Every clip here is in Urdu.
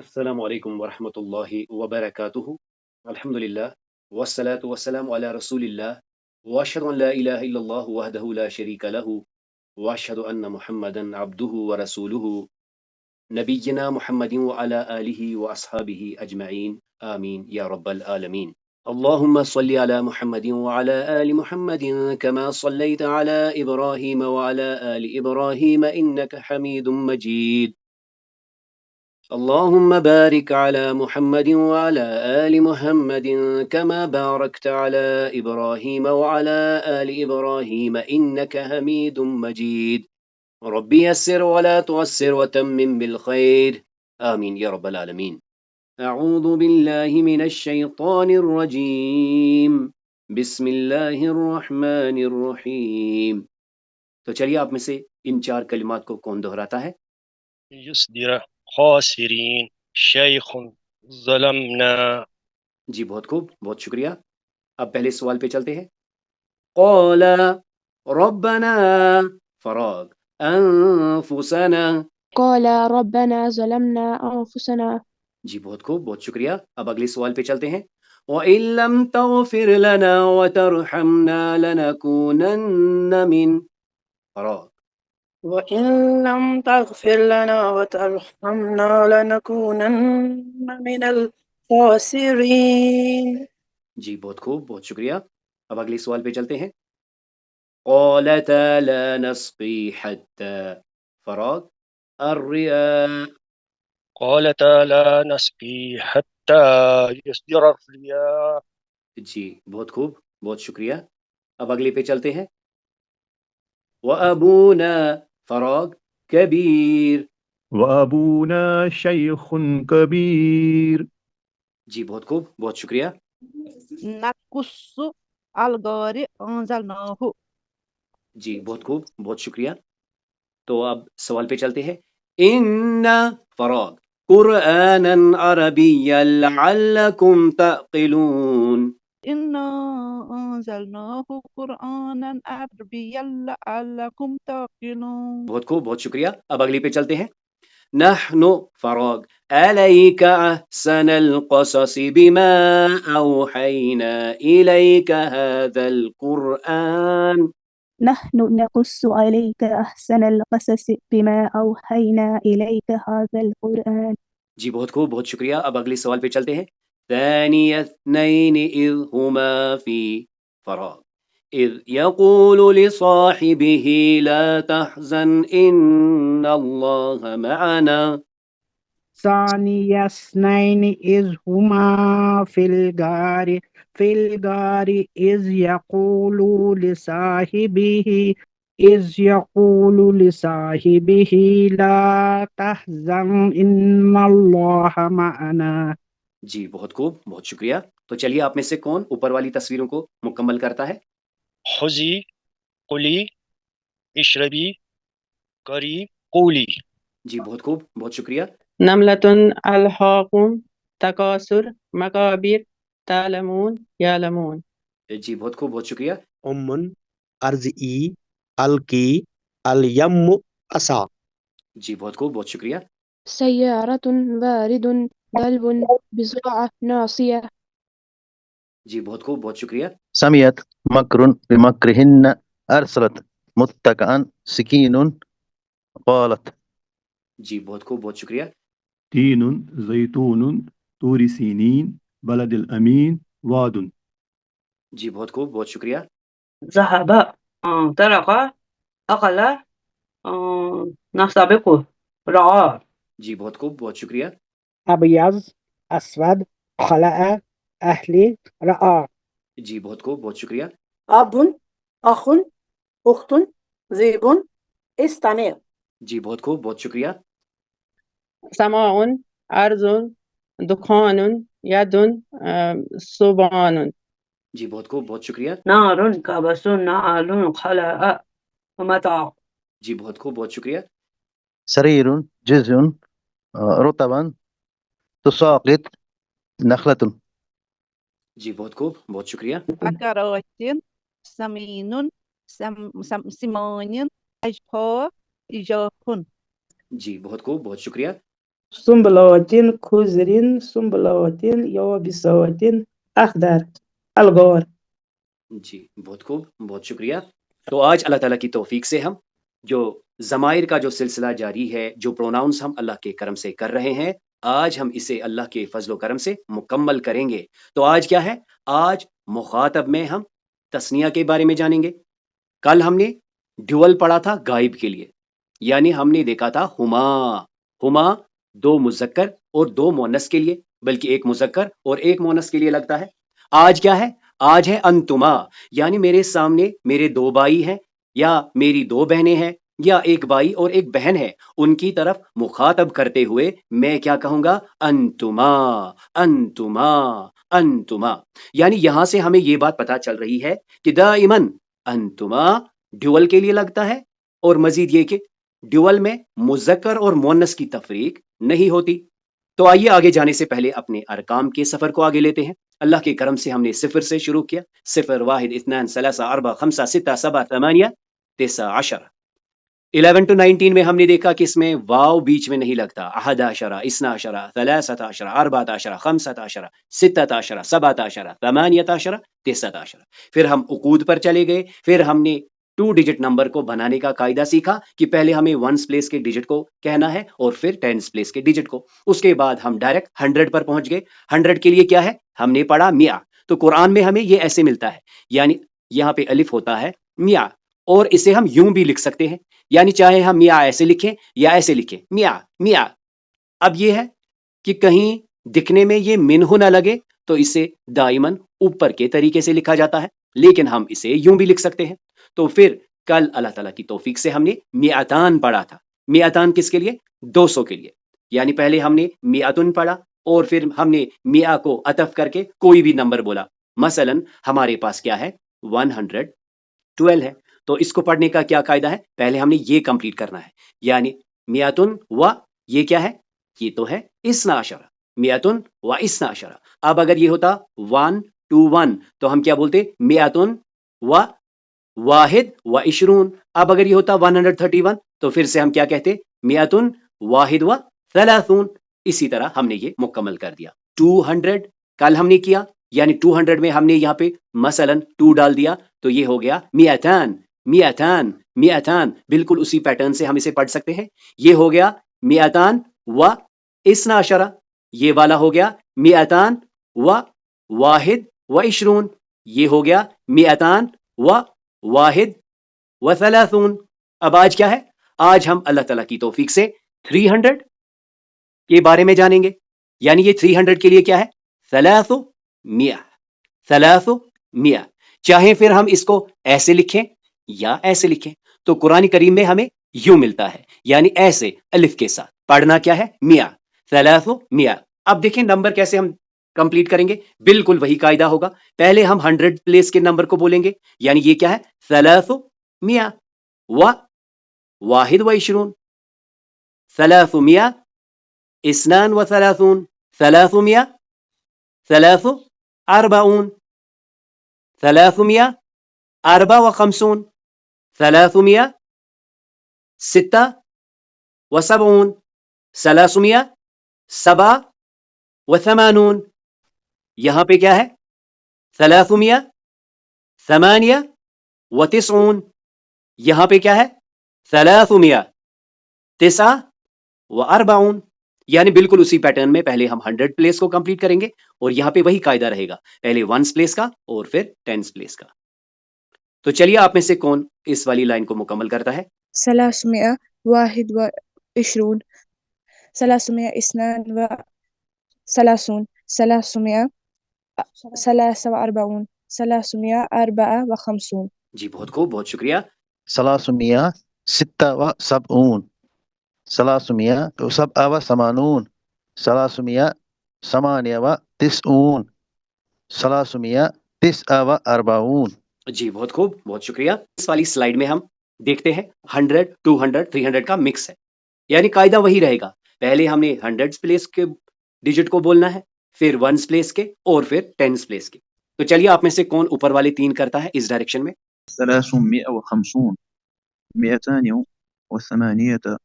السلام علیکم ورحمۃ اللہ وبرکاتہ الحمد للہ والصلاة والسلام علی رسول اللہ واشهد ان لا الہ الا اللہ وحدہ لا شریک لہ واشهد ان محمدا عبدہ ورسولہ نبینا محمد وعلی آلہ واصحابہ اجمعین آمین یا رب العالمین اللهم صل على محمد وعلى آل محمد كما صليت على إبراهيم وعلى آل إبراهيم إنك حميد مجيد اللهم بارك على محمد وعلى آل محمد كما باركت على إبراهيم وعلى آل إبراهيم إنك حميد مجيد رب يسر ولا تعسر وتمم بالخير آمين يا رب العالمين أعوذ بالله من الشيطان الرجيم بسم الله الرحمن الرحيم. تو چلیے آپ میں سے ان چار کلمات کو کون دہراتا ہے؟ يصدر خاسرين شيخ ظلمنا. جی بہت خوب، بہت شکریہ. اب پہلے سوال پہ چلتے ہیں. قال ربنا فراغ انفسنا. قال ربنا ظلمنا أنفسنا. جی بہت خوب، بہت شکریہ. اب اگلے سوال پہ چلتے ہیں. وَإِن لَّمْ تَغْفِرْ لَنَا وَتَرْحَمْنَا لَنَكُونَنَّ مِنْ فراغ. وَإِن لَّمْ تَغْفِرْ لَنَا وَتَرْحَمْنَا لَنَكُونَنَّ مِنَ الْخَاسِرِينَ. جی بہت خوب، بہت شکریہ. اب اگلے سوال پہ چلتے ہیں. قالتا لا نسقي حتى فراغ الرئاء. قالتا لا نسقي حتى يصدر الرياح. جی بہت خوب، بہت شکریہ. اب اگلے پہ چلتے ہیں. وَأَبُونَا فراغ کبیر. وَأَبُونَا شَيْخٌ كَبِيرٌ. جی بہت خوب، بہت شکریہ. نقص الغار انزلناه. جی بہت خوب، بہت شکریہ. تو اب سوال پہ چلتے ہیں. ان فراغ قرآنا عربیا لعلکم تعقلون. إنا أنزلناه قرآنا عربيا لعلكم تعقلون. بہت خوب، بہت شکریہ. اب اگلی پہ چلتے ہیں. نحن فراغ عليك أحسن القصص بما أوحينا إليك هذا القرآن. نحن نقص عليك أحسن القصص بما أوحينا إليك هذا القرآن. جی بہت خوب، بہت شکریہ. اب اگلے سوال پہ چلتے ہیں. ثاني اثنين إذ هما في فراغ إذ يقول لصاحبه لا تحزن إن الله معنا. ثاني اثنين إذ هما في الغار إذ يقول لصاحبه لا تحزن إن الله معنا. جی بہت خوب، بہت شکریہ. تو چلیے آپ میں سے کون اوپر والی تصویروں کو مکمل کرتا ہے؟ خذي قلي اشربي قري قولي. جی بہت خوب، بہت شکریہ. نملة ألحاكم تكاثر مقابر تعلمون يعلمون. جی بہت خوب، بہت شکریہ. ارضی الکی الیم اسا. جی بہت خوب، بہت شکریہ. سيارة بارد دلو بزرعة ناصية. جی بہت خوب، بہت شکریہ. سمیت مکر بمکرہن ارسلت متکئا سکین قالت. جی بہت خوب، بہت شکریہ. تین زیتون طور سینین بلد الامین واد. جی بہت خوب، بہت شکریہ. ذهب طرق أقل نسبق رعى. جی بہت خوب، بہت شکریہ. أبيض أسود خلأ أهلي رأى. جی بہت خوب، بہت شکریہ. أب أخ أخت ذئب استمع. جی بہت خوب، بہت شکریہ. سماع أرض دخان يد صبان. جی بہت خوب، بہت شکریہ. نار كبس نعل خلأ متاع. جی بہت خوب، بہت شکریہ. سریر جزء رطبا تساقط نخلة. جی بہت خوب، بہت شکریہ. بقرات سمين سمان أجفاء إجاف. جی بہت خوب، بہت شکریہ. سنبلات خضر سنبلات یابسات اخضر الغار. جی بہت خوب، بہت شکریہ. تو آج اللہ تعالیٰ کی توفیق سے ہم جو ضمائر کا جو سلسلہ جاری ہے، جو پروناؤنس ہم اللہ کے کرم سے کر رہے ہیں، آج ہم اسے اللہ کے فضل و کرم سے مکمل کریں گے. تو آج کیا ہے؟ آج مخاطب میں ہم تثنیہ کے بارے میں جانیں گے. کل ہم نے ڈیول پڑھا تھا غائب کے لیے، یعنی ہم نے دیکھا تھا ہما دو مذکر اور دو مونس کے لیے، بلکہ ایک مذکر اور ایک مونس کے لیے لگتا ہے. آج کیا ہے؟ آج ہے انتما، یعنی میرے سامنے میرے دو بھائی ہیں یا میری دو بہنیں ہیں یا ایک بھائی اور ایک بہن ہے، ان کی طرف مخاطب کرتے ہوئے میں کیا کہوں گا؟ انتما انتما انتما. یعنی یہاں سے ہمیں یہ بات پتا چل رہی ہے کہ دائماً انتما ڈیول کے لیے لگتا ہے، اور مزید یہ کہ ڈیول میں مذکر اور مونس کی تفریق نہیں ہوتی. تو آئیے آگے جانے سے پہلے اپنے ارکام کے سفر کو آگے لیتے ہیں. اللہ کے کرم سے ہم نے صفر سے شروع کیا. 0 1 2 3 4 5 6 7 8 9 10 11 to 19 میں ہم نے دیکھا کہ اس میں واو بیچ میں نہیں لگتا. 11 12 13 14 15 16 17 18 19 پھر ہم عقود پر چلے گئے. پھر ہم نے 2 ڈیجٹ نمبر کو بنانے کا قاعدہ سیکھا کہ پہلے ہمیں 1s پلیس کے ڈیجٹ کو کہنا ہے اور پھر 10s پلیس کے ڈیجٹ کو. اس کے بعد ہم ڈائریکٹ 100 پر پہنچ گئے. 100 کے لیے کیا ہے؟ ہم نے پڑھا میاں. تو قرآن میں ہمیں یہ ایسے ملتا ہے، یعنی یہاں پہ الف ہوتا ہے میاں، اور اسے ہم یوں بھی لکھ سکتے ہیں، یعنی چاہے ہم میاں ایسے لکھیں یا ایسے لکھیں، میاں میاں. اب یہ ہے کہ کہیں دکھنے میں یہ منہ نہ لگے تو اسے دائماً اوپر کے طریقے سے لکھا جاتا ہے، لیکن ہم اسے یوں بھی لکھ سکتے ہیں. تو پھر کل اللہ تعالیٰ کی توفیق سے ہم نے میاتان پڑھا تھا. میاتان کس کے لیے؟ 200 کے لیے. یعنی پہلے ہم نے میاتن پڑھا اور پھر ہم نے میاں کو عطف کر کے کوئی بھی نمبر بولا. مثلا ہمارے پاس کیا ہے؟ 112 ہے. تو اس کو پڑھنے کا کیا قاعدہ ہے؟ پہلے ہم نے یہ کمپلیٹ کرنا ہے، یعنی میاتن و یہ کیا ہے؟ یہ تو ہے 12 میاتن و 12. اب اگر یہ ہوتا 121 تو ہم کیا بولتے؟ میاتن و 21. اب اگر یہ ہوتا 131 تو پھر سے ہم کیا کہتے؟ میاتن 31. اسی طرح ہم نے یہ مکمل کر دیا. 200 کل ہم نے کیا، یعنی 200 میں ہم نے یہاں پہ مثلا 2 ڈال دیا تو یہ ہو گیا میاتان میاتان میاتان. بالکل اسی پیٹرن سے ہم اسے پڑھ سکتے ہیں. یہ ہو گیا میاتان و 12، یہ والا ہو گیا میاتان و 21، یہ ہو گیا میاتان و 31. اب آج کیا ہے؟ آج ہم اللہ تعالیٰ کی توفیق سے 300 کے بارے میں جانیں گے. یعنی یہ 300 کے لیے کیا ہے؟ 300. چاہے پھر ہم اس کو ایسے لکھیں یا ایسے لکھیں. تو قرآن کریم میں ہمیں یوں ملتا ہے، یعنی ایسے الف کے ساتھ پڑھنا کیا ہے؟ میاں 300. اب دیکھیں نمبر کیسے ہم کمپلیٹ کریں گے. بالکل وہی قاعدہ ہوگا. پہلے ہم 100 پلیس کے نمبر کو بولیں گے، یعنی یہ کیا ہے؟ 300 و 21 300 32 300 340 354 376 387. یہاں پہ کیا ہے؟ 398. یہاں پہ کیا ہے؟ 349. یعنی بالکل اسی پیٹرن میں پہلے ہم 100 پلیس کو کمپلیٹ کریں گے اور یہاں پہ وہی قاعدہ رہے گا، پہلے 1s پلیس کا اور پھر 10s پلیس کا. تو چلیے آپ میں سے کون اس والی لائن کو مکمل کرتا ہے؟ 321 322 332 343 344 354. جی بہت خوب، بہت شکریہ. 376 387 398 349. جی بہت خوب، بہت شکریہ. اس والی سلائیڈ میں ہم دیکھتے ہیں 100 200 300 کا مکس ہے، یعنی قاعدہ وہی رہے گا. پہلے ہم نے 100 پلیس کے ڈیجٹ کو بولنا ہے، پھر 1s پلیس کے اور پھر 10s پلیس کے. تو چلیے آپ میں سے کون اوپر والے 3 کرتا ہے اس ڈائریکشن میں؟ 350 248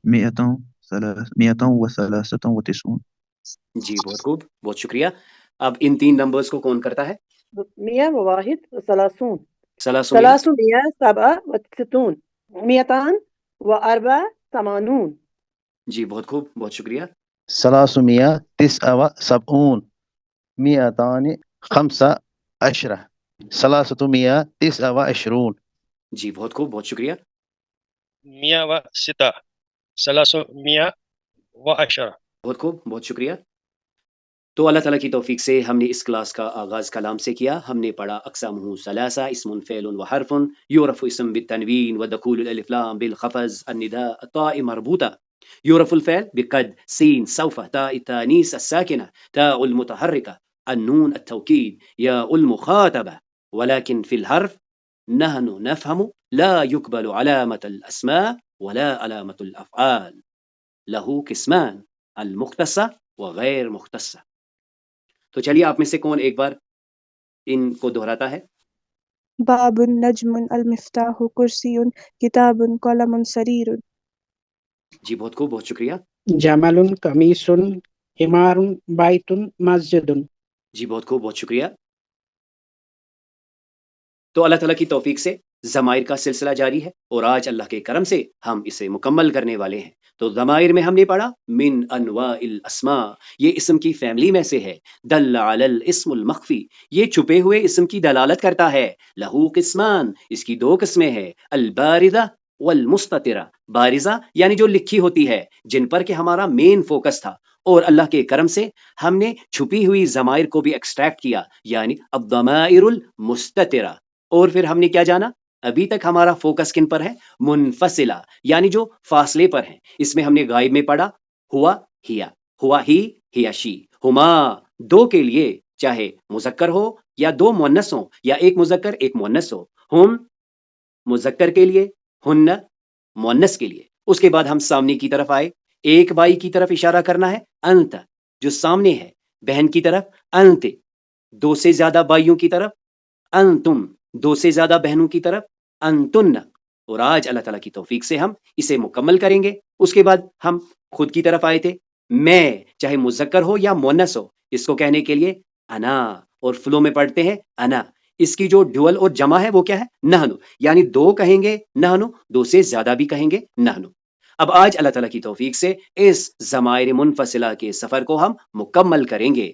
100 393 جی بہت خوب، بہت شکریہ. اب ان تین نمبرز کو کون کرتا ہے؟ 131 ثلاث مئة 367 284 جی بہت خوب، بہت شکریہ. 379 215 329 جی بہت خوب، بہت شکریہ. 106 310 بہت خوب، بہت شکریہ. تو اللہ تعالیٰ کی توفیق سے ہم نے اس کلاس کا آغاز کلام سے کیا. ہم نے پڑھا اقسامہ ثلاثہ، اسم فعل وحرف، یعرف اسم بالتنوین ودخول الالف لام بالخفض النداء الطاء مربوطہ. يعرف الفعل بقد سين سوف تاء التانيث الساكنة تاء المتحركة النون التوكيد ياء المخاطبة. ولكن في الحرف نحن نفهم لا يقبل علامة الأسماء ولا علامة الأفعال. له قسمان المختصة وغير مختصة. تو چلیے آپ میں سے کون ایک بار ان کو دہراتا ہے؟ باب نجم المفتاح کرسی کتاب قلم سریر. جی بہت خوب، بہت شکریہ. جمل قمیص حمار بیت مسجد. جی بہت خوب، بہت شکریہ. تو اللہ تعالیٰ کی توفیق سے ضمائر کا سلسلہ جاری ہے اور آج اللہ کے کرم سے ہم اسے مکمل کرنے والے ہیں. تو ضمائر میں ہم نے پڑھا من انواع الاسماء، یہ اسم کی فیملی میں سے ہے. دل علی الاسم المخفی، یہ چھپے ہوئے اسم کی دلالت کرتا ہے. لہو قسمان، اس کی دو قسمیں ہیں. البارزہ والمستترہ، بارزہ یعنی جو لکھی ہوتی ہے، جن پر کہ ہمارا مین فوکس تھا، اور اللہ کے کرم سے ہم نے چھپی ہوئی ضمائر کو بھی ایکسٹریکٹ کیا، یعنی الضمائر المستترہ. اور پھر ہم نے کیا جانا؟ ابھی تک ہمارا فوکس کن پر ہے؟ منفصلہ، یعنی جو فاصلے پر ہیں. اس میں ہم نے غائب میں پڑھا ہوا ہیا، ہوا ہی ہیا شی. ہما، دو کے لیے، چاہے مذکر ہو یا دو مؤنث ہوں، یا ایک مذکر ایک مؤنث ہو. ہم مذکر کے لیے، ہن مؤنث کے لیے. اس کے بعد ہم سامنے کی طرف آئے، ایک بھائی کی طرف اشارہ کرنا ہے، انت جو سامنے ہے. بہن کی طرف انت، دو سے زیادہ بھائیوں کی طرف انتم، دو سے زیادہ بہنوں کی طرف انتن. اور آج اللہ تعالیٰ کی توفیق سے ہم اسے مکمل کریں گے. اس کے بعد ہم خود کی طرف آئے تھے، میں چاہے مذکر ہو یا مؤنث ہو، اس کو کہنے کے لیے انا، اور فلو میں پڑھتے ہیں انا. اس کی جو ڈیول اور جمع ہے وہ کیا ہے؟ نحنو، یعنی دو کہیں گے نحنو، دو سے زیادہ بھی کہیں گے نحنو. اب آج اللہ تعالیٰ کی توفیق سے اس ضمائر منفصلہ کے سفر کو ہم مکمل کریں گے.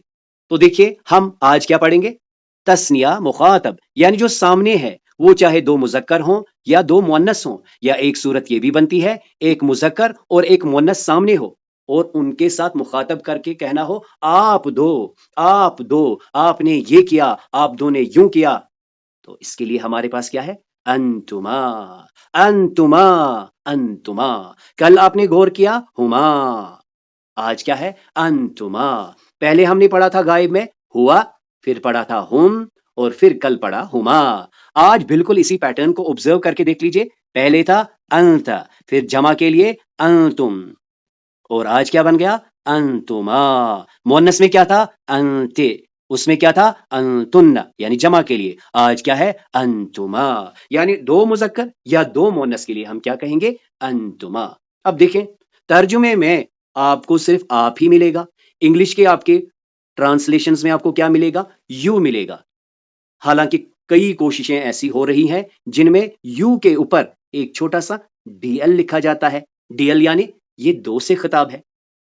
تو دیکھیے ہم آج کیا پڑھیں گے؟ تسنیہ مخاطب، یعنی جو سامنے ہے وہ چاہے دو مذکر ہوں یا دو مؤنث ہوں، یا ایک صورت یہ بھی بنتی ہے ایک مذکر اور ایک مؤنث سامنے ہو اور ان کے ساتھ مخاطب کر کے کہنا ہو آپ دو، آپ دو، آپ نے یہ کیا، آپ دو نے یوں کیا. تو اس کے لیے ہمارے پاس کیا ہے؟ انتما، انتما، انتما. کل آپ نے غور کیا ہما، آج کیا ہے؟ انتما. پہلے ہم نے پڑھا تھا غائب میں ہوا، پھر پڑھا تھا ہم، اور پھر کل پڑھا ہما. آج بالکل اسی پیٹرن کو آبزرو کر کے دیکھ لیجئے. پہلے تھا انت، پھر جمع کے لیے انتم، اور آج کیا بن گیا؟ انتما. مؤنث میں کیا تھا؟ انت، اس میں کیا تھا؟ انتن، یعنی جمع کے لیے. آج کیا ہے؟ انتما، یعنی دو مذکر یا دو مؤنث کے لیے ہم کیا کہیں گے؟ انتما. اب دیکھیں ترجمے میں آپ کو صرف آپ ہی ملے گا. انگلش کے آپ کے ٹرانسلیشنز میں آپ کو کیا ملے گا؟ یو ملے گا. حالانکہ کئی کوششیں ایسی ہو رہی ہیں جن میں یو کے اوپر ایک چھوٹا سا ڈی ایل لکھا جاتا ہے. ڈی ایل یعنی یہ دو سے خطاب ہے.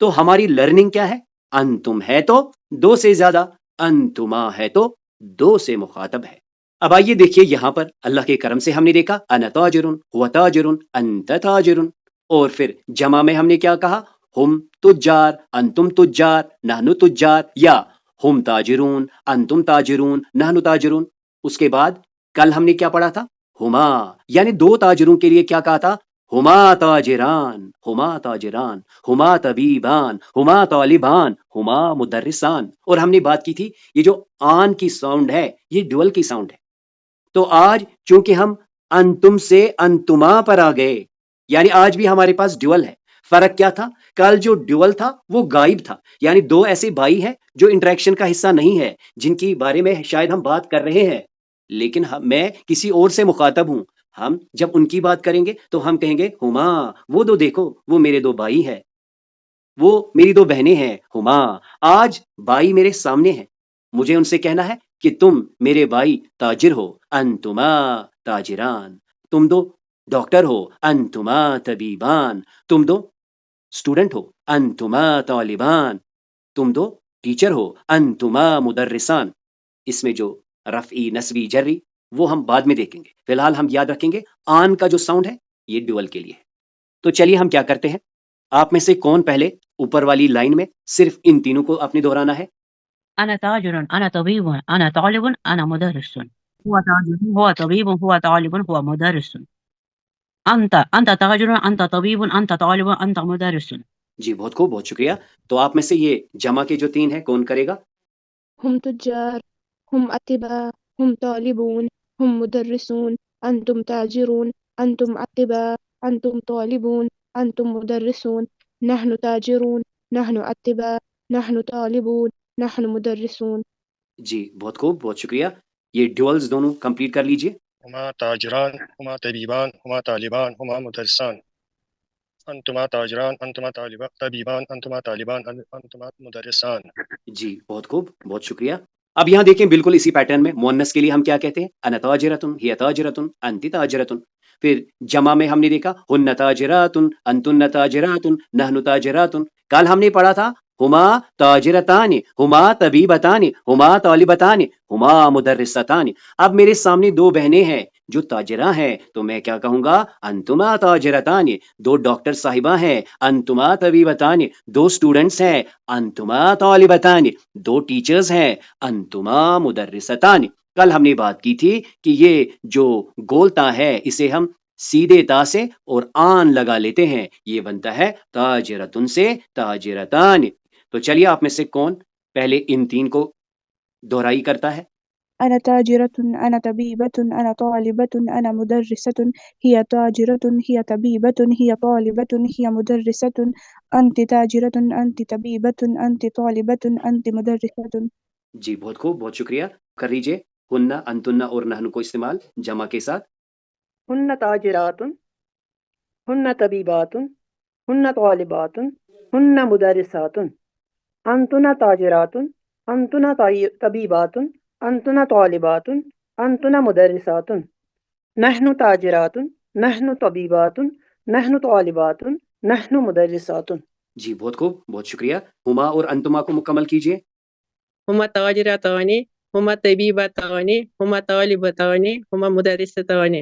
تو ہماری لرننگ کیا ہے؟ انتم ہے تو دو سے زیادہ، انتما ہے تو دو سے مخاطب ہے. اب آئیے دیکھیے یہاں پر اللہ کے کرم سے ہم نے دیکھا انا تاجرن، ہوا تاجرن، انت تاجرن. اور پھر جمع میں ہم نے کیا کہا؟ ہم تجار، انتم تجار، نحنو تجار، یا ہم تاجرون، انتم تاجرون، نحنو تاجرون. اس کے بعد کل ہم نے کیا پڑھا تھا؟ ہما، یعنی دو تاجروں کے لیے کیا کہا تھا؟ ہما تاجران، ہما تاجران، ہما طبیبان، ہما طالبان، ہما مدرسان. اور ہم نے بات کی تھی یہ جو آن کی ساؤنڈ ہے یہ ڈوئل کی ساؤنڈ ہے. تو آج چونکہ ہم انتم سے انتما پر آ گئے، یعنی آج بھی ہمارے پاس ڈیول ہے. فرق کیا تھا؟ کل جو ڈیول تھا وہ غائب تھا، یعنی دو ایسے بھائی ہیں جو انٹریکشن کا حصہ نہیں ہے، جن کی بارے میں شاید ہم بات کر رہے ہیں، لیکن میں کسی اور سے مخاطب ہوں. ہم جب ان کی بات کریں گے تو ہم کہیں گے ہما، وہ دو دیکھو، وہ میرے دو بھائی ہیں. وہ میری دو بہنیں ہیں ہما، آج بائی میرے سامنے ہیں، مجھے ان سے کہنا ہے کہ تم میرے بائی تاجر ہو، انتما تاجران، تم دو ڈاکٹر ہو، انتما طبیبان، تم دو اسٹوڈنٹ ہو، انتما طالبان، تم دو ٹیچر ہو، انتما مدرسان۔ اس میں جو رفعی نسبی جری وہ ہم بعد میں دیکھیں گے، فی الحال ہم یاد رکھیں گے آن کا جو ساؤنڈ ہے یہ ڈوئل کے لیے ہے۔ تو چلیے ہم کیا کرتے ہیں، آپ میں سے کون پہلے اوپر والی لائن میں صرف ان تینوں کو آپ نے دہرانا ہے؟ أنا تاجر أنا طبيب أنا طالب أنا مدرس. هو تاجر هو طبيب هو طالب هو مدرس. أنت تاجر أنت طبيب أنت طالب أنت مدرس. جی بہت خوب، بہت شکریہ۔ تو آپ میں سے یہ جمع کے جو تین ہیں کون کرے گا؟ هم تجار، هم أطباء، هم طالبون، هم مدرسون، أنتم تاجرون، أنتم أطباء، أنتم طالبون، أنتم مدرسون، نحن تاجرون، نحن أطباء، نحن طالبون، نحن مدرسون۔ جی بہت خوب، بہت شکریہ۔ یہ ڈیولز دونوں کمپلیٹ کر لیجئے۔ ہما تاجران ہما طبیبان ہما طالبان ہما مدرسان، انتما تاجران انتما طبیبان انتما طالبان انتما مدرسان۔ جی بہت خوب، بہت شکریہ۔ اب یہاں دیکھیں بالکل اسی پیٹرن میں مؤنث کے لیے ہم کیا کہتے ہیں؟ انا تاجرتن ہی تاجرتن انتی تاجرتن۔ پھر جمع میں ہم نے دیکھا ہن تاجراتن انتن تاجراتن نحن تاجراتن۔ کل ہم نے پڑھا تھا ہما تاجرتان ہما طبیبتان ہما طالبتان ہما مدرستان۔ اب میرے سامنے دو بہنیں ہیں جو تاجرہ ہیں، تو میں کیا کہوں گا؟ انتما تاجرتان۔ دو ڈاکٹر صاحبہ ہیں، انتما طبیبتان۔ دو اسٹوڈنٹس ہیں، انتما طالبتان۔ دو ٹیچرز ہیں، انتما مدرستان۔ کل ہم نے بات کی تھی کہ یہ جو گولتا ہے اسے ہم سیدھے تا سے اور آن لگا لیتے ہیں، یہ بنتا ہے تاجرتن سے تاجرتان۔ تو چلیے آپ میں سے کون پہلے ان تین کو دہرائی کرتا ہے؟ أنا تاجرة أنا طبيبة أنا طالبة أنا مدرسة هي تاجرة هي طبيبة هي طالبة هي مدرسة أنت تاجرة أنت طبيبة أنت طالبة أنت مدرسة۔ جی بہت خوب، بہت شکریہ۔ کر لیجئے ہن انتن اور نحن کو استعمال جمع کے ساتھ۔ ہن تاجرات، ہن طبیبات، ہن طالبات، ہن مدرسات، انتن تاجرات، انتن طبیبات، انتن طالبات، انتن مدرسات، نحن تاجرات، نحن طبیبات، نحن طالبات، نحن مدرسات۔ جی بہت خوب، بہت شکریہ۔ ہما اور انتما کو مکمل کیجئے۔ هما تاجرتان هما طبيبتان هما طالبتان هما مدرستان،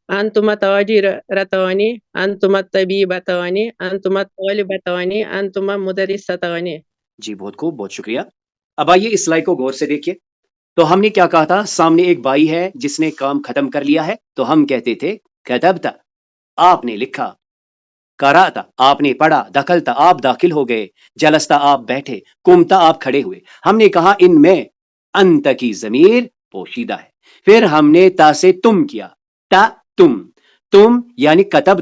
أنتما تاجرتان أنتما طبيبتان أنتما طالبتان أنتما مدرستان۔ جی بہت خوب، بہت شکریہ۔ اب آئیے اس سلائی کو غور سے دیکھیے۔ تو ہم نے کیا کہا تھا؟ سامنے ایک بائی ہے جس نے کام ختم کر لیا ہے، تو ہم کہتے تھے کتبت آپ نے لکھا، قرأت آپ نے پڑھا، دخلت آپ داخل ہو گئے، جلست آپ بیٹھے، قمت آپ کھڑے ہوئے۔ ہم نے کہا ان میں انت کی ضمیر پوشیدہ ہے، پھر ہم نے تا سے تم کیا، تا تم یعنی کتب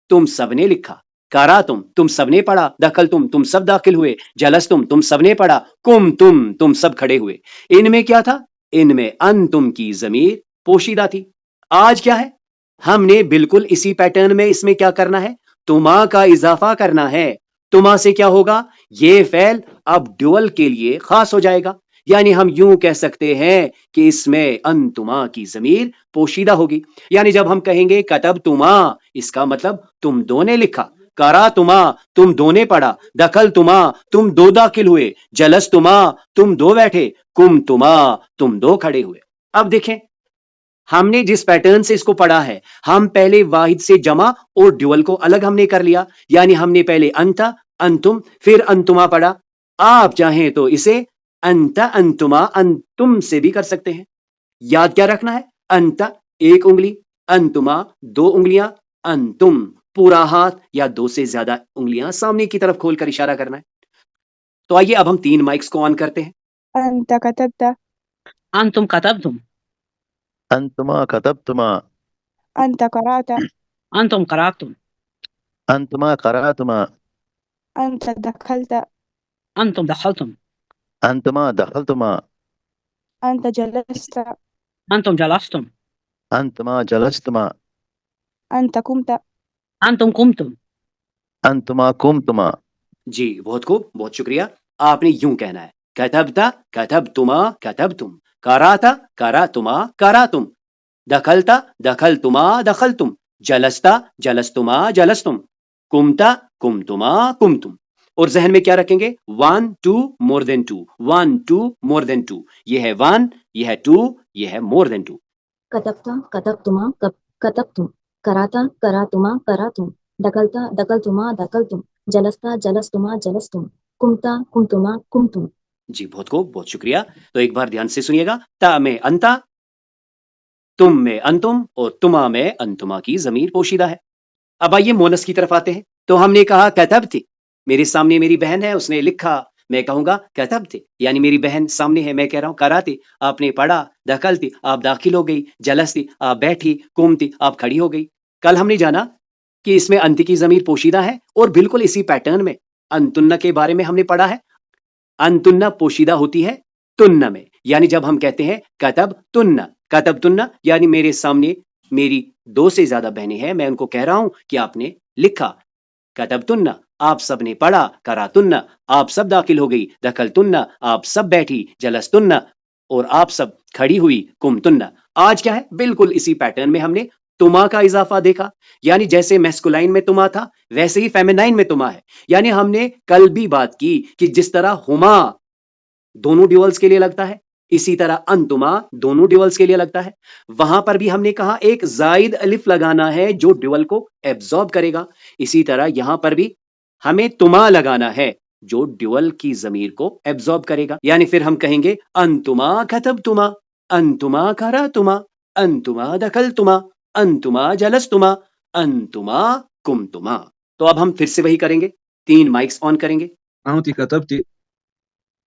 تم سب نے لکھا، کارا تم سب نے پڑھا، دخل تم سب داخل ہوئے، جلس تم سب نے پڑھا، کم تم سب کھڑے ہوئے۔ ان میں کیا تھا؟ ان میں انتم کی ضمیر پوشیدہ تھی۔ آج کیا ہے؟ ہم نے بالکل اسی پیٹرن میں اس میں کیا کرنا ہے؟ تما کا اضافہ کرنا ہے۔ تما سے کیا ہوگا؟ یہ فعل اب ڈیول کے لیے خاص ہو جائے گا، یعنی ہم یوں کہہ سکتے ہیں کہ اس میں انتما کی ضمیر پوشیدہ ہوگی۔ یعنی جب ہم کہیں گے کتب تما، اس کا مطلب تم دو نے لکھا، کرا تما تم دو نے پڑھا، دخل تما تم دو داخل ہوئے، جلس تما تم دو بیٹھے، کم تما تم دو کھڑے ہوئے۔ اب دیکھیں ہم نے جس پیٹرن سے اس کو پڑھا ہے، ہم پہلے واحد سے جمع اور ڈیول کو الگ ہم نے کر لیا، یعنی ہم نے پہلے انتا انتم پھر انتما پڑھا۔ آپ چاہیں تو اسے انت انتما انتم سے بھی کر سکتے ہیں۔ یاد کیا رکھنا ہے؟ انت ایک انگلی، انتما دو انگلیاں، انتم پورا ہاتھ یا دو سے زیادہ انگلیاں سامنے کی طرف کھول کر اشارہ کرنا ہے۔ تو آئیے اب ہم تین مائکس کو آن کرتے ہیں۔ أنت كتبت أنتم كتبتم أنتما كتبتما أنت قرأت أنتم قرأتم أنتما قرأتما أنت دخلت أنتم دخلتم أنتما دخلتما أنت جلست أنتم جلستم أنتما جلستما أنت قمت أنتم قمتم أنتما قمتما جی بہت خوب، بہت شکریہ. آپ نے یوں کہنا ہے کتبتا کتبتما کتبتم، قراتا قراتما قراتم، دخلتا دخلتما دخلتم، جلستا جلستما جلستم، کمتا کمتما کمتم. اور ذہن میں کیا رکھیں گے؟ 1 2 مور دین 2، 1 2 مور دین 2. یہ ہے 1، یہ ہے 2، یہ ہے مور دین 2. كتبت كتبتما كتبتم، قرأت قرأتما قرأتم، دخلت دخلتما دخلتم، جلست جلستما جلستم، قمت قمتما قمتم. جی بہت خوب، بہت شکریہ. تو ایک بار دھیان سے سنیے گا. تا میں انتا، تم میں انتم، اور تما میں انتما کی ضمیر پوشیدہ ہے. اب آئیے مونس کی طرف آتے ہیں. تو ہم نے کہا کتبت، میرے سامنے میری بہن ہے، اس نے لکھا، میں کہوں گا کتبت، یعنی میری بہن سامنے ہے، میں کہہ رہا ہوں قراتی، آپ نے پڑھا، دخلتی، آپ داخل ہو گئی، جلستی، آپ بیٹھی، قمتی، آپ کھڑی ہو گئی. کل ہم نے جانا کہ اس میں انت کی ضمیر پوشیدہ ہے، اور بالکل اسی پیٹرن میں انتن کے بارے میں ہم نے پڑھا ہے. انتن پوشیدہ ہوتی ہے تن میں، یعنی جب ہم کہتے ہیں کتب تن، یعنی میرے سامنے میری 2 سے زیادہ بہنیں ہیں، میں ان کو کہہ رہا ہوں کہ آپ نے لکھا. کتب تن، آپ سب نے پڑھا. کراتن، آپ سب داخل ہو گئی. دخل تن، آپ سب بیٹھی. جلستن، اور آپ سب کھڑی ہوئی. کم تن. آج کیا ہے؟ بالکل اسی پیٹرن میں ہم نے تما کا اضافہ دیکھا، یعنی جیسے میسکولائن میں تما تھا ویسے ہی فیمینائن میں تما ہے. یعنی ہم نے کل بھی بات کی کہ جس طرح ہما دونوں ڈیولز کے لیے لگتا ہے، اسی طرح انتما دونوں ڈیولز کے لیے لگتا ہے. وہاں پر بھی ہم نے کہا ایک زائد الف لگانا ہے جو ڈیول کو ایبزارب کرے گا. اسی طرح یہاں پر بھی ہمیں تما لگانا ہے جو ڈیول کی ضمیر کو ایبزارب کرے گا. یعنی پھر ہم کہیں گے انتما کتبتما، انتما قراتما، انتما دخلتما، انتما جلستما، انتما قمتما. تو اب ہم پھر سے وہی کریں گے. 3 مائکس آن کریں گے. أنت كتبت،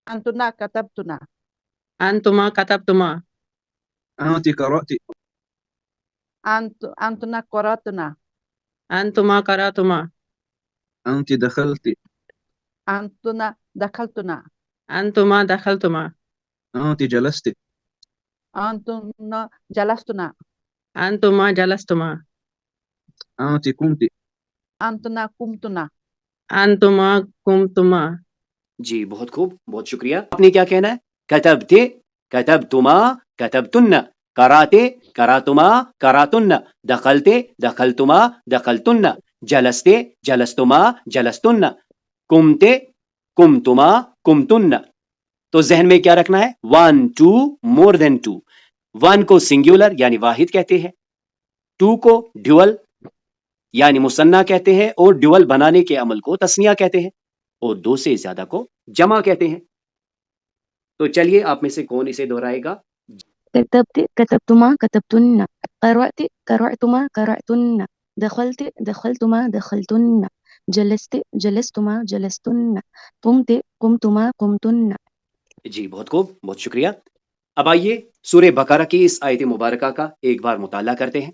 انتنا كتبتنا، انتما كتبتما، أنت قرأت، انتنا قرأتنا، انتما قرأتما، أنت دخلت، انتنا دخلتنا، انتما دخلتما، أنت جلست، انتنا جلستنا، انتما جلستما، أنت قمت. انتنا قمتنا. انتما قمتما. جی بہت خوب، بہت شکریہ. آپ نے کیا کہنا ہے؟ کتبت کتبتما کتبتن، قراتے قراتما قراتن، دخلتے دخلتما دخلتن، جلستے جلستما جلستن، قمتے قمتما قمتن. تو ذہن میں کیا رکھنا ہے؟ 1 2 مور دین 2. 1 کو سنگولر یعنی واحد کہتے ہیں، 2 کو ڈیول یعنی مثنیٰ کہتے ہیں، اور ڈیول بنانے کے عمل کو تثنیہ کہتے ہیں، اور 2 سے زیادہ کو جمع کہتے ہیں. تو چلیے آپ میں سے کون اسے دہرائے گا؟ كتبت كتبتما كتبتن، قرأت قرأتما قرأتن، دخلت دخلتما دخلتن، جلست جلستما جلستن، قمت قمتما قمتن. جی بہت خوب، بہت شکریہ. اب آئیے سورہ بقرہ کی اس آیت مبارکہ کا ایک بار مطالعہ کرتے ہیں.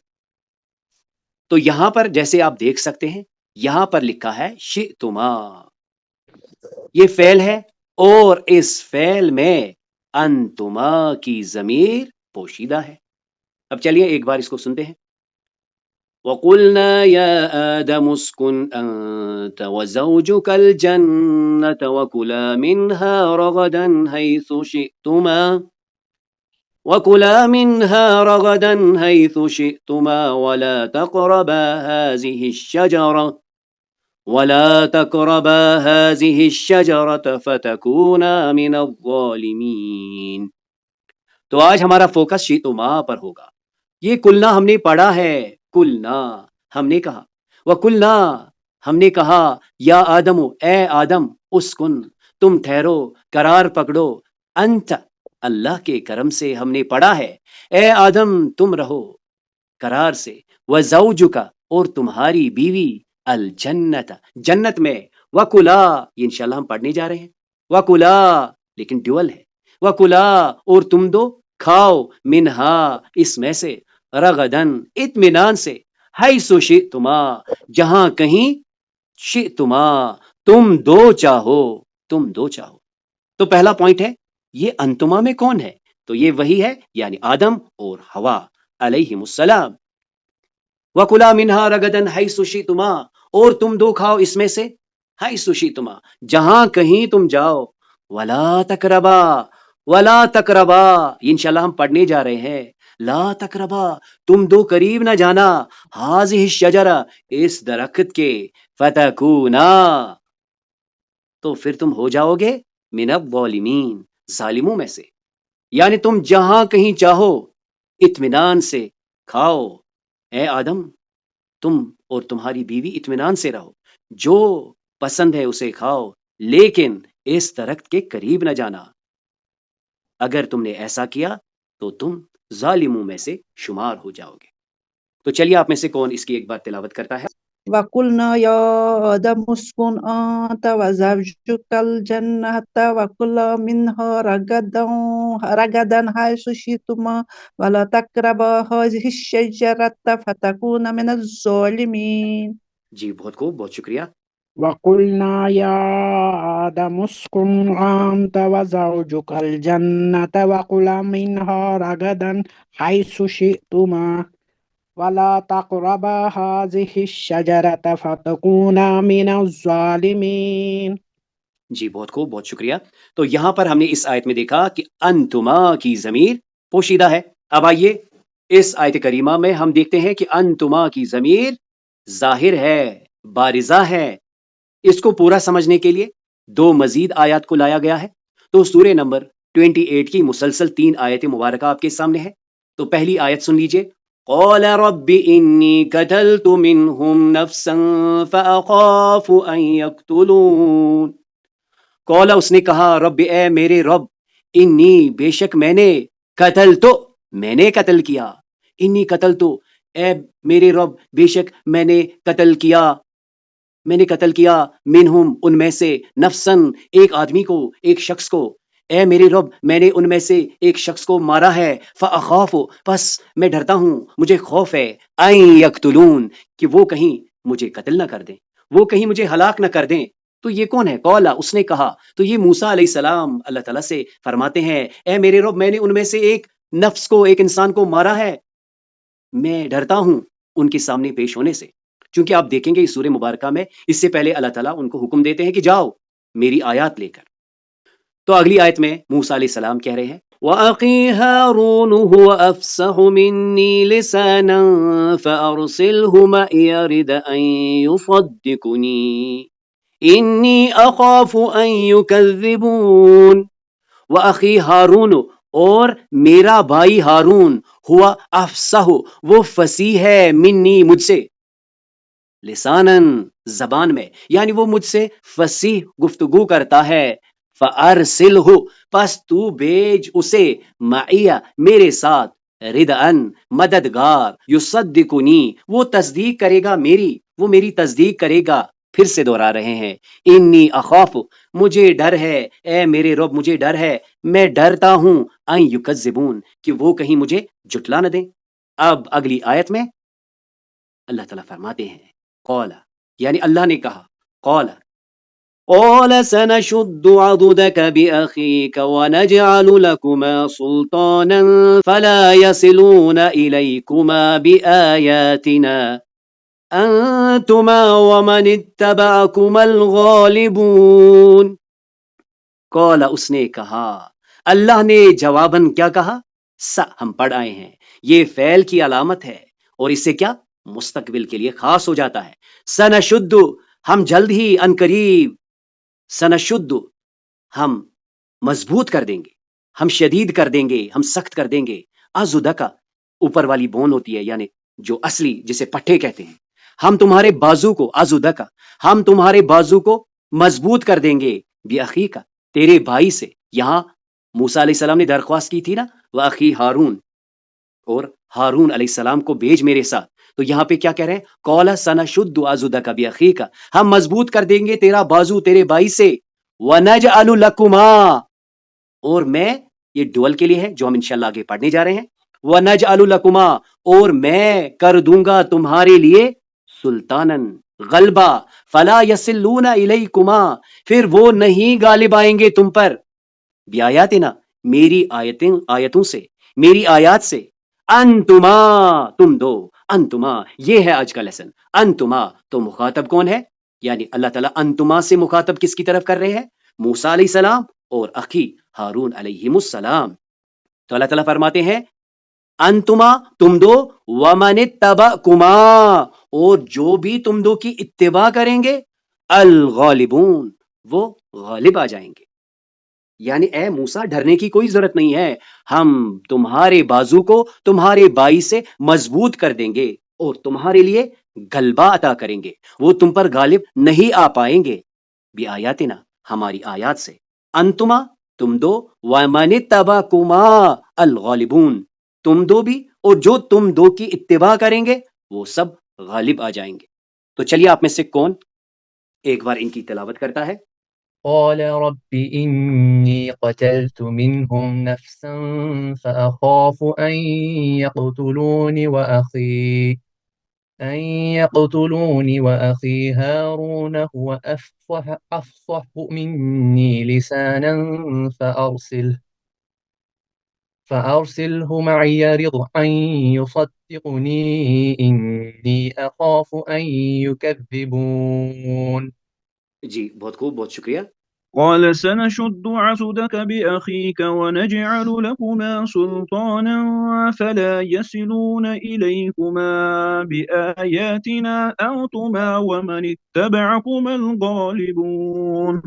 تو یہاں پر جیسے آپ دیکھ سکتے ہیں، یہاں پر لکھا ہے شئتما، یہ فعل ہے، اور اس فعل میں انتما کی ضمیر پوشیدہ ہے. اب چلیے ایک بار اس کو سنتے ہیں. وَقُلْنَا يَا آدَمُ اسْكُنْ أَنْتَ وَزَوْجُكَ الْجَنَّةَ وَكُلَا مِنْهَا رَغَدًا حَيْثُ شِئْتُمَا وَكُلَا مِنْهَا رَغَدًا حَيْثُ شِئْتُمَا وَلَا تَقْرَبَا هَذِهِ الشَّجَرَةَ فَتَكُونَا مِنَ الظَّالِمِينَ. تو آج ہمارا فوکس شئتما پر ہوگا. یہ کلنا ہم نے پڑھا ہے، کلنا ہم نے کہا، وکلنا ہم نے کہا، یا آدم اے آدم، اسکن تم ٹھہرو، قرار پکڑو، انت اللہ کے کرم سے ہم نے پڑھا ہے، اے آدم تم رہو قرار سے، وزوجک اور تمہاری بیوی، الجنت جنت میں، وکلا یہ انشاءاللہ ہم پڑھنے جا رہے ہیں، وکلا لیکن ڈیول ہے، وکلا اور تم دو کھاؤ، منہا اس میں سے، رغدن اطمینان سے، حیث شئتما جہاں کہیں، شئتما تم دو چاہو، تم دو چاہو. تو پہلا پوائنٹ ہے یہ انتما میں کون ہے؟ تو یہ وہی ہے، یعنی آدم اور حوا علیہم السلام. وَكُلَا مِنْهَا رَغَدًا حَيْثُ شِئْتُمَا اور تم دو کھاؤ اس میں سے حیث شئتما، جہاں کہیں تم جاؤ، ولا تقربا، ولا تقربا، یہ انشاءاللہ ہم پڑھنے جا رہے ہیں، لا تقربا، تم دو قریب نہ جانا، ہاذہ الشجرہ، اس درخت کے، فتکونا، تو پھر تم ہو جاؤ گے، من الظالمین، ظالموں میں سے، یعنی تم جہاں کہیں چاہو اطمینان سے کھاؤ، اے آدم تم اور تمہاری بیوی اطمینان سے رہو، جو پسند ہے اسے کھاؤ، لیکن اس درخت کے قریب نہ جانا، اگر تم نے ایسا کیا تو تم ظالموں میں سے شمار ہو جاؤ گے۔ تو چلیے آپ میں سے کون اس کی ایک بار تلاوت کرتا ہے؟ وَقُلْنَا يَا آدَمُ اسْكُنْ أَنْتَ وَزَوْجُكَ الْجَنَّةَ وَكُلَا مِنْهَا رَغَدًا حَيْثُ شِئْتُمَا وَلَا تَقْرَبَا هَٰذِهِ الشَّجَرَةَ فَتَكُونَا مِنَ الظَّالِمِينَ۔ جی بہت خوب، بہت شکریہ۔ وَقُلْنَا يَا آدَمُ اسْكُنْ أَنْتَ وَزَوْجُكَ الْجَنَّةَ وَكُلَا مِنْهَا رَغَدًا حَيْثُ شِئْتُمَا وَلَا تَقْرَبَا هَٰذِهِ الشَّجَرَةَ فَتَكُونَا مِنَ الظَّالِمِينَ۔ جی بہت خوب، بہت شکریہ۔ تو یہاں پر ہم نے اس آیت میں دیکھا کہ انتما کی ضمیر پوشیدہ ہے۔ اب آئیے اس آیت کریمہ میں ہم دیکھتے ہیں کہ انتما کی ضمیر ظاہر ہے، بارزہ ہے۔ اس کو پورا سمجھنے کے لیے دو مزید آیات کو لایا گیا ہے۔ تو سورہ نمبر 28 کی مسلسل 3 آیت مبارکہ آپ کے سامنے ہے۔ تو پہلی آیت سن لیجئے، قال رب انی قتلت منہم نفسا فاخاف ان یقتلون۔ قال اس نے کہا، رب اے میرے رب، انی بے شک میں نے، قتل تو میں نے قتل کیا، انی قتل تو اے میرے رب بے شک میں نے قتل کیا، میں نے قتل کیا، منہم ان میں سے، نفسن ایک آدمی کو، ایک شخص کو، اے میرے رب میں نے ان میں سے ایک شخص کو مارا ہے، فاخاف پس میں ڈرتا ہوں، مجھے خوف ہے، ان یقتلون کہ وہ کہیں مجھے قتل نہ کر دیں، وہ کہیں مجھے ہلاک نہ کر دیں۔ تو یہ کون ہے؟ قولا اس نے کہا، تو یہ موسیٰ علیہ السلام اللہ تعالیٰ سے فرماتے ہیں، اے میرے رب میں نے ان میں سے ایک نفس کو، ایک انسان کو مارا ہے، میں ڈرتا ہوں ان کے سامنے پیش ہونے سے۔ چونکہ آپ دیکھیں گے اس سورہ مبارکہ میں اس سے پہلے اللہ تعالیٰ ان کو حکم دیتے ہیں کہ جاؤ میری آیات لے کر۔ تو اگلی آیت میں موسیٰ علیہ السلام کہہ رہے ہیں، وَأَخِي هَارُونُ هُوَ أَفْصَحُ مِنِّي لِسَانًا فَأَرْسِلْهُ مَعِيَ رِدْ أَن يُصَدِّقُنِي انی اخاف ان یکذبون۔ وَأَخِي ہارون، اور میرا بھائی ہارون، ہوا افصح وہ فصیح ہے، منی مجھ سے، لسانن زبان میں، یعنی وہ مجھ سے فصیح گفتگو کرتا ہے، فارسلہ پس تو بھیج اسے، معیہ میرے ساتھ، ردعن مددگار، یصدقنی وہ تصدیق کرے گا میری، وہ میری تصدیق کرے گا۔ پھر سے دوہرا رہے ہیں، انی اخاف مجھے ڈر ہے، اے میرے رب مجھے ڈر ہے، میں ڈرتا ہوں، ان یکذبون کہ وہ کہیں مجھے جھٹلا نہ دیں۔ اب اگلی آیت میں اللہ تعالیٰ فرماتے ہیں، قال یعنی اللہ نے کہا، قال سنشد عضدك بأخيك ونجعل لكما سلطانا فلا يصلون إليكما بآياتنا انتما ومن اتبعكما الغالبون۔ قال اس نے کہا، اللہ نے جواباً کیا کہا، ہم پڑھ آئے ہیں، یہ فعل کی علامت ہے اور اس سے کیا مستقبل کے لیے خاص ہو جاتا ہے۔ سنشد ہم جلد ہی، ان قریب، سنشد ہم مضبوط کر دیں گے، ہم شدید کر دیں گے، ہم سخت کر دیں گے، عضدک اوپر والی بون ہوتی ہے، یعنی جو اصلی جسے پٹھے کہتے ہیں، ہم تمہارے بازو کو، عضدک ہم تمہارے بازو کو مضبوط کر دیں گے، بِأَخِيكَ تیرے بھائی سے۔ یہاں موسیٰ علیہ السلام نے درخواست کی تھی نا، وَأَخِي ہارون، اور ہارون علیہ السلام کو بھیج میرے ساتھ، تو یہاں پہ کیا کہہ رہے ہیں، قَالَ سَنَشُدُّ عَضُدَكَ بِأَخِيكَ ہم مضبوط کر دیں گے تیرا بازو تیرے بھائی سے، وَنَجْعَلُ لَكُمَا اور میں، یہ ڈول کے لیے ہے جو ہم انشاءاللہ آگے پڑھنے جا رہے ہیں، وَنَجْعَلُ لَكُمَا اور میں کر دوں گا تمہارے لیے، سلطانن غلبہ، فَلَا يَصِلُّونَ إِلَيْكُمَا پھر وہ نہیں غالب آئیں گے تم پر، بیااتنا میری آیتوں سے، میری آیات سے، انتما تم دو، انتما یہ ہے آج کا لیسن، انتما تو مخاطب کون ہے؟ یعنی اللہ تعالیٰ انتما سے مخاطب کس کی طرف کر رہے ہیں؟ موسیٰ علیہ السلام اور اخی ہارون علیہ السلام. تو اللہ تعالیٰ فرماتے ہیں انتما تم دو ومن اتبعکما اور جو بھی تم دو کی اتباع کریں گے الغالبون وہ غالب آ جائیں گے. یعنی اے موسیٰ ڈرنے کی کوئی ضرورت نہیں ہے، ہم تمہارے بازو کو تمہارے بائی سے مضبوط کر دیں گے اور تمہارے لیے غلبہ عطا کریں گے، وہ تم پر غالب نہیں آ پائیں گے. بھی آیاتنا ہماری آیات سے. انتما تم دو ومن اتبعکما الغالبون تم دو بھی اور جو تم دو کی اتباع کریں گے وہ سب غالب آ جائیں گے. تو چلیے آپ میں سے کون ایک بار ان کی تلاوت کرتا ہے؟ قال رب إني قتلت منهم نفسا فأخاف أن يقتلوني وأخي هارون هو أفصح مني لسانا فأرسله معي رضعا يصدقني إني أخاف أن يكذبون. جی بہت خوب، بہت شکریہ. قال سنشد عضدك بأخيك ونجعل لكما سلطانا فلا يصلون إليكما بآياتنا أنتما ومن اتبعكما الغالبون.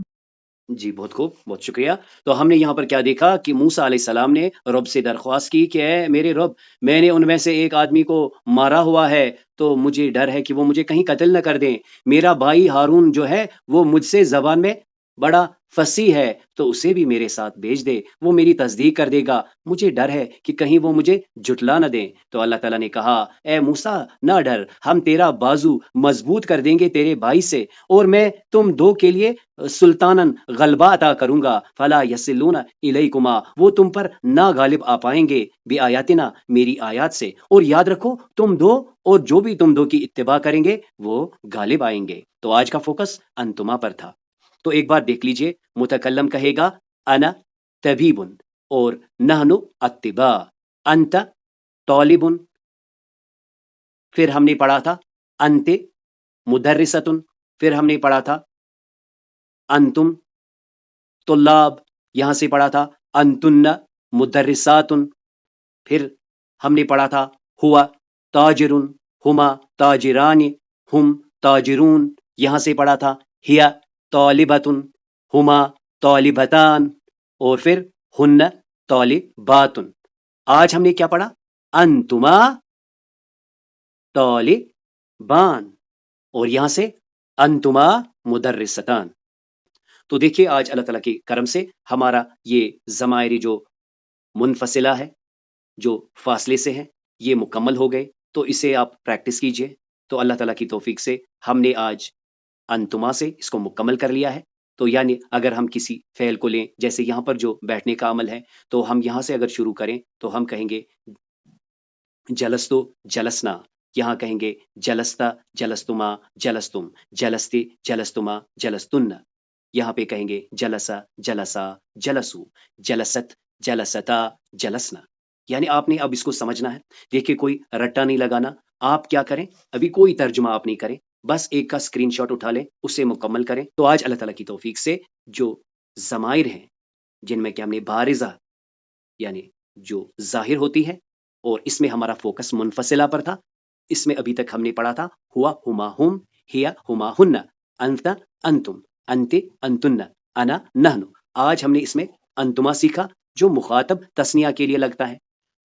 جی بہت خوب، بہت شکریہ. تو ہم نے یہاں پر کیا دیکھا کہ موسیٰ علیہ السلام نے رب سے درخواست کی کہ اے میرے رب، میں نے ان میں سے ایک آدمی کو مارا ہوا ہے تو مجھے ڈر ہے کہ وہ مجھے کہیں قتل نہ کر دیں. میرا بھائی ہارون جو ہے وہ مجھ سے زبان میں بڑا فصیح ہے تو اسے بھی میرے ساتھ بھیج دے، وہ میری تصدیق کر دے گا، مجھے ڈر ہے کہ کہیں وہ مجھے جھٹلا نہ دیں. تو اللہ تعالیٰ نے کہا اے موسیٰ نہ ڈر، ہم تیرا بازو مضبوط کر دیں گے تیرے بھائی سے اور میں تم دو کے لیے سلطانن غلبہ عطا کروں گا. فلا یصلون الیکما وہ تم پر نہ غالب آ پائیں گے بھی آیاتنا میری آیات سے. اور یاد رکھو تم دو اور جو بھی تم دو کی اتباع کریں گے وہ غالب آئیں گے. تو آج کا فوکس انتما پر تھا. تو ایک بار دیکھ لیجئے، متکلم کہے گا انا طبیب اور نحن اتباع، انت طالب، پھر ہم نے پڑھا تھا انت مدرست، پھر ہم نے پڑھا تھا انتم طلاب، یہاں سے پڑھا تھا انتن مدرسات، پھر ہم نے پڑھا تھا ہوا تاجر، ہما تاجران، ہم تاجرون، یہاں سے پڑھا تھا ہیا طالبۃ، ہما طالبتان، اور پھر ہن طالبات. آج ہم نے کیا پڑھا؟ انتما طالبان اور یہاں سے انتما مدرستان. تو دیکھیے آج اللہ تعالیٰ کے کرم سے ہمارا یہ ضمائر جو منفصلہ ہے، جو فاصلے سے ہیں، یہ مکمل ہو گئے. تو اسے آپ پریکٹس کیجئے. تو اللہ تعالیٰ کی توفیق سے ہم نے آج انتما سے اس کو مکمل کر لیا ہے. تو یعنی اگر ہم کسی فعل کو لیں، جیسے یہاں پر جو بیٹھنے کا عمل ہے، تو ہم یہاں سے اگر شروع کریں تو ہم کہیں گے جلستو جلسنا، یہاں کہیں گے جلستا جلستما جلستم، جلستے جلستما جلستن، یہاں پہ کہیں گے جلسا جلسا جلسو، جلست جلستا جلسنا. یعنی آپ نے اب اس کو سمجھنا ہے. دیکھیں کوئی رٹا نہیں لگانا. آپ کیا کریں، ابھی کوئی ترجمہ آپ نہیں کریں، بس ایک کا اسکرین شاٹ اٹھا لیں، اسے مکمل کریں. تو آج اللہ تعالیٰ کی توفیق سے جو ضمائر ہیں جن میں کہ ہم نے بارزہ یعنی جو ظاہر ہوتی ہے، اور اس میں ہمارا فوکس منفصلہ پر تھا. اس میں ابھی تک ہم نے پڑھا تھا ہوا ہما ہم، ہیا ہما ہن، انت انتم، انت انتن، انا نحن. آج ہم نے اس میں انتما سیکھا جو مخاطب تثنیہ کے لیے لگتا ہے،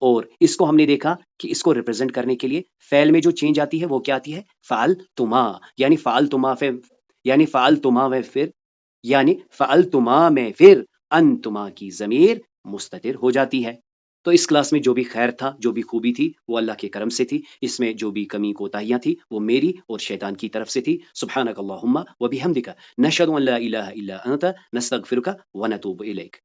اور اس کو ہم نے دیکھا کہ اس کو ریپرزینٹ کرنے کے لیے فعل میں جو چینج آتی ہے وہ کیا آتی ہے؟ فعلتما، یعنی فعلتما یعنی فعلتما میں پھر یعنی فعلتما میں پھر انتما کی ضمیر مستتر ہو جاتی ہے. تو اس کلاس میں جو بھی خیر تھا، جو بھی خوبی تھی، وہ اللہ کے کرم سے تھی. اس میں جو بھی کمی کوتاہیاں تھی وہ میری اور شیطان کی طرف سے تھی. سبحانک اللہم و بحمدک نشہد ان لا الہ الا انت نستغفرک و نتوب الیک.